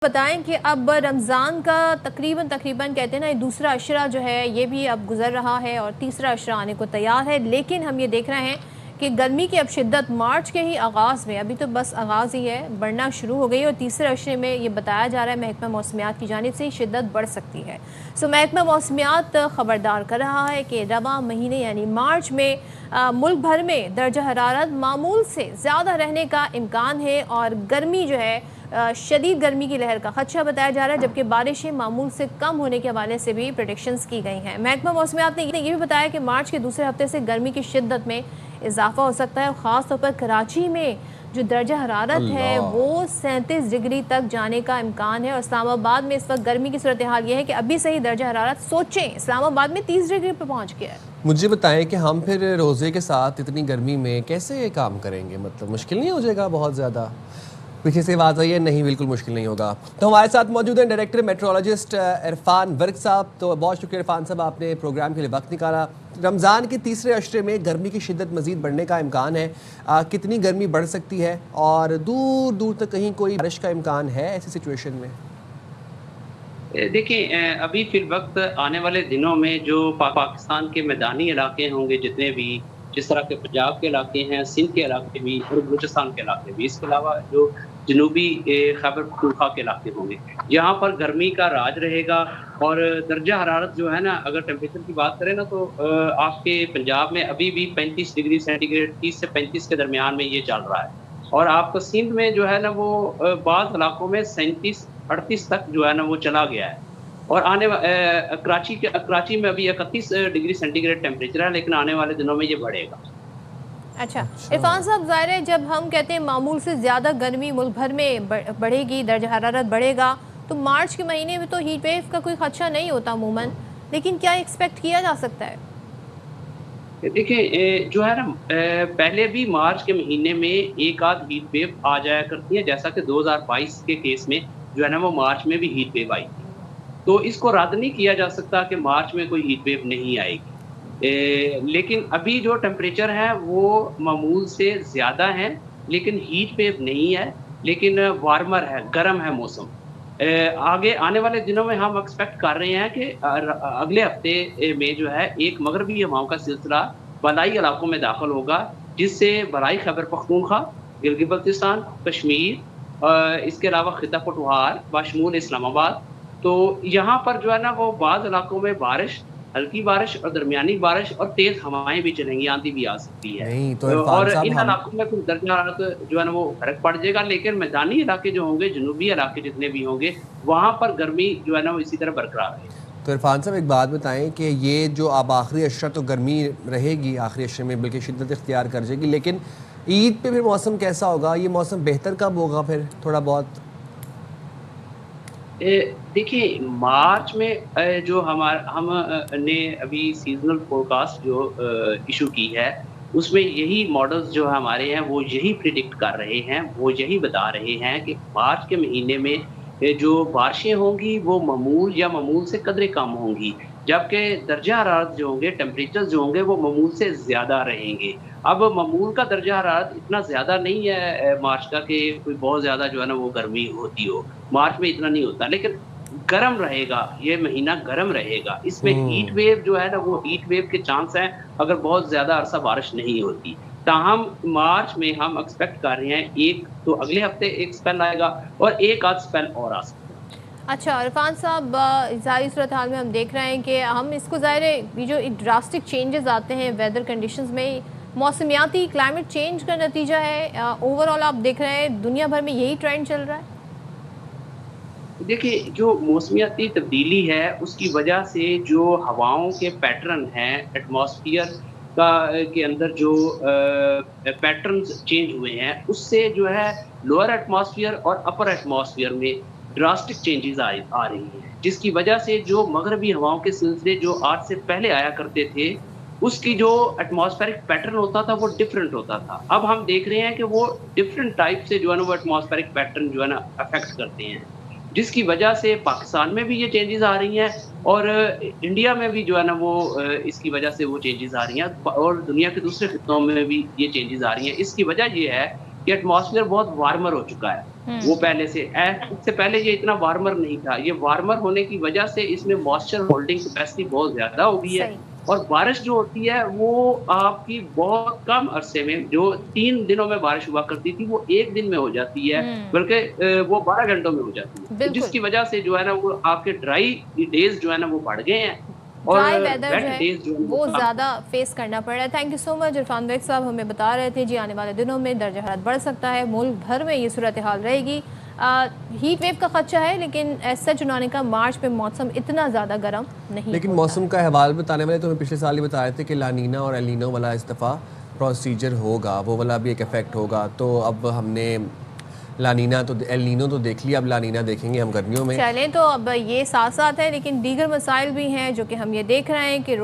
बताएं कि अब रमज़ान का तकरीबन तकरीबन कहते हैं ना, दूसरा अशरा जो है ये भी अब गुजर रहा है और तीसरा अशरा आने को तैयार है। लेकिन हम ये देख रहे हैं कि गर्मी की अब शिद्दत मार्च के ही आगाज़ में, अभी तो बस आगाज़ ही है, बढ़ना शुरू हो गई और तीसरे अशरे में ये बताया जा रहा है महकमा मौसमियात की जानिब से शिद्दत बढ़ सकती है। सो महकमा मौसमियात ख़बरदार कर रहा है कि रवा महीने यानी मार्च में मुल्क भर में दर्जा हरारत मामूल से ज़्यादा रहने का इम्कान है और गर्मी जो है शदीद गर्मी की लहर का खदशा बताया जा रहा है, जबकि बारिशें मामूल से कम होने के हवाले से भी प्रेडिक्शंस की गई हैं। महकमा मौसमियात ने ये भी बताया कि मार्च के दूसरे हफ्ते से गर्मी की शिद्दत में इजाफा हो सकता है और ख़ास तौर पर कराची में जो दर्जा हरारत है वो 37 डिग्री तक जाने का इम्कान है। और इस्लामाबाद में इस वक्त गर्मी की सूरत हाल ये है कि अभी से ही दर्जा हरारत सोचें इस्लामाबाद में 30 डिग्री पर पहुँच गया है। मुझे बताएं कि हम फिर रोज़े के साथ इतनी गर्मी में कैसे काम करेंगे? मतलब मुश्किल नहीं हो जाएगा बहुत ज़्यादा? पीछे से आवाज़ आई है, नहीं बिल्कुल मुश्किल नहीं होगा। तो हमारे साथ मौजूद हैं डायरेक्टर मेट्रोलॉजिस्ट इरफान वर्क साहब। तो बहुत शुक्रिया इरफान साहब, आपने प्रोग्राम के लिए वक्त निकाला। रमज़ान के तीसरे अशरे में गर्मी की शिद्दत मज़ीद बढ़ने का इम्कान है। कितनी गर्मी बढ़ सकती है और दूर दूर तक कहीं कोई बारिश का इम्कान है ऐसी सिचुएशन में? देखिए, अभी फिल वक्त आने वाले दिनों में जो पाकिस्तान के मैदानी इलाके होंगे जितने भी, जिस तरह के पंजाब के इलाके हैं, सिंध के इलाके भी और बलूचिस्तान के इलाके भी, इसके अलावा जो जनूबी खैबर पख्तूनख्वा के इलाके होंगे, यहाँ पर गर्मी का राज रहेगा। और दर्जा हरारत जो है ना, अगर टेम्परेचर की बात करें ना, तो आपके पंजाब में अभी भी 35 डिग्री सेंटीग्रेड 30 से 35 के दरमियान में ये चल रहा है। और आपको सिंध में जो है ना वो बाज़ इलाकों में 37-38 तक जो है ना वो चला गया है। और कराची में अभी 31 डिग्री सेंटीग्रेड टेम्परेचर है, लेकिन आने वाले दिनों में ये बढ़ेगा। अच्छा इरफान साहब, ज़ाहिर है जब हम कहते हैं मामूल से ज़्यादा गर्मी मुल्क भर में बढ़ेगी, दर्जा हरारत बढ़ेगा, तो मार्च के महीने में तो हीट वेव का कोई खदशा नहीं होता अमूमन, लेकिन क्या एक्सपेक्ट किया जा सकता है? देखिए, जो है ना, पहले भी मार्च के महीने में एक आध हीट वेव आ जाया करती है, जैसा कि 2022 के केस में जो है ना वो मार्च में भी हीट वेव आई थी। तो इसको रद्द नहीं किया जा सकता कि मार्च में कोई हीट वेव नहीं आएगी। लेकिन अभी जो टेम्परेचर है वो मामूल से ज़्यादा है, लेकिन हीट वेव नहीं है, लेकिन वार्मर है, गर्म है मौसम। आगे आने वाले दिनों में हम एक्सपेक्ट कर रहे हैं कि अगले हफ्ते में जो है एक मगरबी हवाओं का सिलसिला बलाई इलाकों में दाखिल होगा, जिससे बलाई खैबर पख्तूनख्वा, गिलगित बल्तिस्तान, कश्मीर, इसके अलावा खिता पटवार बशमूल इस्लामाबाद, तो यहाँ पर जो है ना वो बाज़ इलाकों में बारिश, हल्की बारिश और दरमियानी बारिश और तेज़ हवाएं भी चलेंगी, आंधी भी आ सकती है। नहीं तो और इरफान साहब, इन हम इलाकों में कुछ दर्जा हरारत जो है ना वो फर्क पड़ जाएगा, लेकिन मैदानी इलाके जो होंगे, जनूबी इलाके जितने भी होंगे, वहाँ पर गर्मी जो है ना वो इसी तरह बरकरार रहेगी। तो इरफान साहब एक बात बताएं कि ये जो अब आखिरी अशरा तो गर्मी रहेगी, आखिरी अशरे में बल्कि शिद्दत इख्तियार कर जाएगी, लेकिन ईद पे फिर मौसम कैसा होगा? ये मौसम बेहतर कब होगा फिर थोड़ा बहुत? देखिए, मार्च में जो ने अभी सीजनल फोरकास्ट जो इशू की है, उसमें यही मॉडल्स जो हमारे हैं वो यही प्रिडिक्ट कर रहे हैं, वो यही बता रहे हैं कि मार्च के महीने में जो बारिशें होंगी वो मामूल या मामूल से कदरे कम होंगी, जबकि दर्जा हरारत जो होंगे, टेम्परेचर जो होंगे वो मामूल से ज़्यादा रहेंगे। अब मामूल का दर्जा हरारत इतना ज़्यादा नहीं है मार्च का कि कोई बहुत ज़्यादा जो है ना वो गर्मी होती हो, मार्च में इतना नहीं होता, लेकिन गर्म रहेगा, ये महीना गर्म रहेगा। इसमें हीट वेव जो है ना वो हीट वेव के चांस हैं अगर बहुत ज़्यादा अरसा बारिश नहीं होती। ताहम मार्च में हम एक्सपेक्ट कर रहे हैं एक तो अगले हफ्ते एक स्पेल आएगा और एक आध स्पेल और आ सकता है। अच्छा इरफान साहब, ज़ाहिर सूरत हाल में हम देख रहे हैं कि हम इसको ज़ाहिर है ये जो ड्रास्टिक चेंजेस आते हैं वेदर कंडीशंस में, मौसमियाती क्लाइमेट चेंज का नतीजा है। ओवरऑल आप देख रहे हैं दुनिया भर में यही ट्रेंड चल रहा है। देखिए, जो मौसमियाती तब्दीली है उसकी वजह से जो हवाओं के पैटर्न हैं एटमॉस्फेयर के अंदर जो पैटर्न्स चेंज हुए हैं, उससे जो है लोअर एटमॉस्फेयर और अपर एटमॉस्फेयर में ड्रास्टिक चेंजेस आ रही हैं, जिसकी वजह से जो मगरबी हवाओं के सिलसिले जो आज से पहले आया करते थे, उसकी जो एटमॉस्फेरिक पैटर्न होता था वो डिफरेंट होता था। अब हम देख रहे हैं कि वो डिफरेंट टाइप से जो है ना वो एटमॉस्फेरिक पैटर्न जो है ना अफेक्ट करते हैं, जिसकी वजह से पाकिस्तान में भी ये चेंजेस आ रही हैं और इंडिया में भी जो है ना वो इसकी वजह से वो चेंजेस आ रही हैं और दुनिया के दूसरे खित्तों में भी ये चेंजेस आ रही हैं। इसकी वजह ये है कि एटमॉस्फेयर बहुत वार्मर हो चुका है। वो पहले से इससे पहले ये इतना वार्मर नहीं था। ये वार्मर होने की वजह से इसमें मॉइस्चर होल्डिंग कैपेसिटी बहुत ज्यादा हो गई है। सही। और बारिश जो होती है वो आपकी बहुत कम अरसे में, जो 3 दिनों में बारिश हुआ करती थी वो 1 दिन में हो जाती है, बल्कि वो 12 घंटों में हो जाती है। बिल्कुल। जिसकी वजह से जो है ना वो आपके ड्राई डेज जो है ना वो बढ़ गए हैं और ड्राई वेदर वेट जो है डेज जो है वो ज़्यादा फेस करना पड़ रहा है। Thank you so much Irfan Baig sahab, हमें बता रहे थे जी आने वाले दिनों में दर्जा हरारत बढ़ सकता है, मुल्क भर में ये सूरत हाल रहेगी। हीट वेव का खदशा है, लेकिन ऐसा चुनाने का मार्च में मौसम इतना ज़्यादा गर्म नहीं लेकिन होता मौसम का अहवाल बताने वाले तो हमें पिछले साल ही बताए थे कि लानीना और एलिनो वाला इस दफ़ा प्रोसीजर होगा, वो वाला भी एक इफेक्ट होगा। तो अब हमने लानीना तो एलिनो तो देख लिया, अब लानीना देखेंगे हम गर्मियों में। चलें तो अब ये साथ साथ है, लेकिन दीगर मसाइल भी हैं जो कि हम ये देख रहे हैं कि